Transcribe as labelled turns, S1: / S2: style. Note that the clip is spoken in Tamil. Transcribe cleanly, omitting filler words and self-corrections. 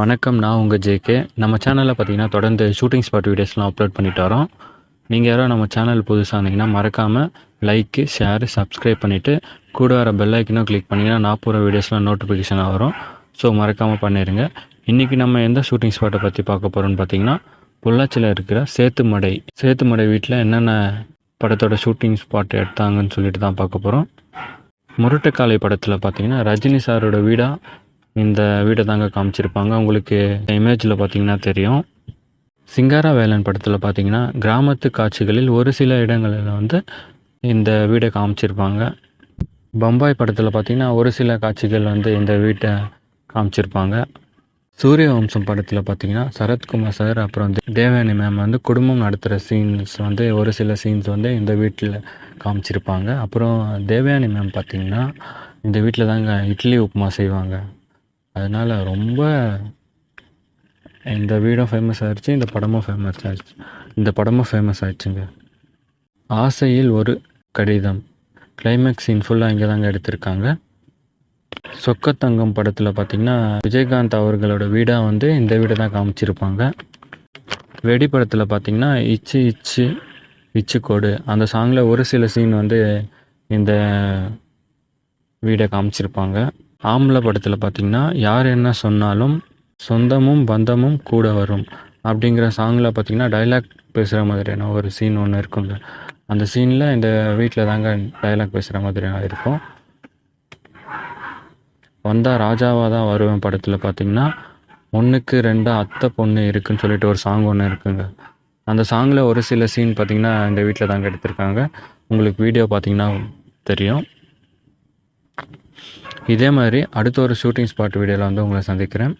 S1: வணக்கம். நான் உங்கள் ஜேகே. நம்ம சேனலில் பார்த்தீங்கன்னா தொடர்ந்து ஷூட்டிங் ஸ்பாட் வீடியோஸ்லாம் அப்லோட் பண்ணிட்டு வரோம். நீங்கள் யாரோ நம்ம சேனல் புதுசாக இருந்தீங்கன்னா மறக்காமல் லைக்கு, ஷேரு, சப்ஸ்கிரைப் பண்ணிவிட்டு கூட வர பெல் ஐக்கனும் கிளிக் பண்ணிங்கன்னா நான் போகிற வீடியோஸ்லாம் நோட்டிஃபிகேஷனாக வரும். ஸோ மறக்காமல் பண்ணிடுங்க. இன்றைக்கி நம்ம எந்த ஷூட்டிங் ஸ்பாட்டை பற்றி பார்க்க போகிறோம்னு பார்த்தீங்கன்னா பொள்ளாச்சியில் இருக்கிற சேத்துமடை வீட்டில் என்னென்ன படத்தோட ஷூட்டிங் ஸ்பாட் எடுத்தாங்கன்னு சொல்லிட்டு தான் பார்க்க போகிறோம். முரட்டுக்காலை படத்தில் பார்த்தீங்கன்னா ரஜினி சாரோட வீடாக இந்த வீடை தாங்க காமிச்சிருப்பாங்க. உங்களுக்கு இமேஜில் பார்த்தீங்கன்னா தெரியும். சிங்காரவேலன் படத்தில் பார்த்தீங்கன்னா கிராமத்து காட்சிகளில் ஒரு சில இடங்களில் வந்து இந்த வீடை காமிச்சிருப்பாங்க. பம்பாய் படத்தில் பார்த்தீங்கன்னா ஒரு சில காட்சிகள் வந்து இந்த வீட்டை காமிச்சிருப்பாங்க. சூரிய வம்சம் படத்தில் பார்த்தீங்கன்னா சரத்குமார் சார் அப்புறம் தேவயானி மேம் வந்து குடும்பம் நடத்துகிற சீன்ஸ் வந்து ஒரு சில சீன்ஸ் வந்து இந்த வீட்டில் காமிச்சிருப்பாங்க. அப்புறம் தேவயானி மேம் பார்த்திங்கன்னா இந்த வீட்டில் தாங்க இட்லி உப்புமா செய்வாங்க. அதனால் ரொம்ப இந்த வீடும் ஃபேமஸ் ஆகிடுச்சு, இந்த படமும் ஃபேமஸ் ஆகிடுச்சுங்க. ஆசையில் ஒரு கடிதம் கிளைமேக்ஸ் சீன் ஃபுல்லாக இங்கே தாங்க எடுத்திருக்காங்க. சொக்கத்தங்கம் படத்தில் பார்த்திங்கன்னா விஜயகாந்த் அவர்களோட வீடாக வந்து இந்த வீடை தான் காமிச்சிருப்பாங்க. வெடி படத்தில் பார்த்திங்கன்னா இச்சு இச்சு இச்சு கோடு அந்த சாங்கில் ஒரு சில சீன் வந்து இந்த வீடை காமிச்சிருப்பாங்க. ஆம்பளை படத்தில் பார்த்திங்கன்னா யார் என்ன சொன்னாலும் சொந்தமும் பந்தமும் கூட வரும் அப்படிங்கிற சாங்கில் பார்த்திங்கன்னா டைலாக் பேசுகிற மாதிரியான ஒரு சீன் ஒன்று இருக்குங்க. அந்த சீனில் இந்த வீட்டில் தாங்க டைலாக் பேசுகிற மாதிரியான இருக்கும். வந்தால் ராஜாவாக தான் வருவேன் படத்தில் பார்த்திங்கன்னா 1க்கு 2 அத்தை பொண்ணு இருக்குன்னு சொல்லிட்டு ஒரு சாங் ஒன்று இருக்குங்க. அந்த சாங்கில் ஒரு சில சீன் பார்த்திங்கன்னா இந்த வீட்டில் தாங்க எடுத்திருக்காங்க. உங்களுக்கு வீடியோ பார்த்திங்கன்னா தெரியும். இதே மாதிரி அடுத்த ஒரு ஷூட்டிங் ஸ்பாட் வீடியோவில் வந்து உங்களை சந்திக்கிறேன்.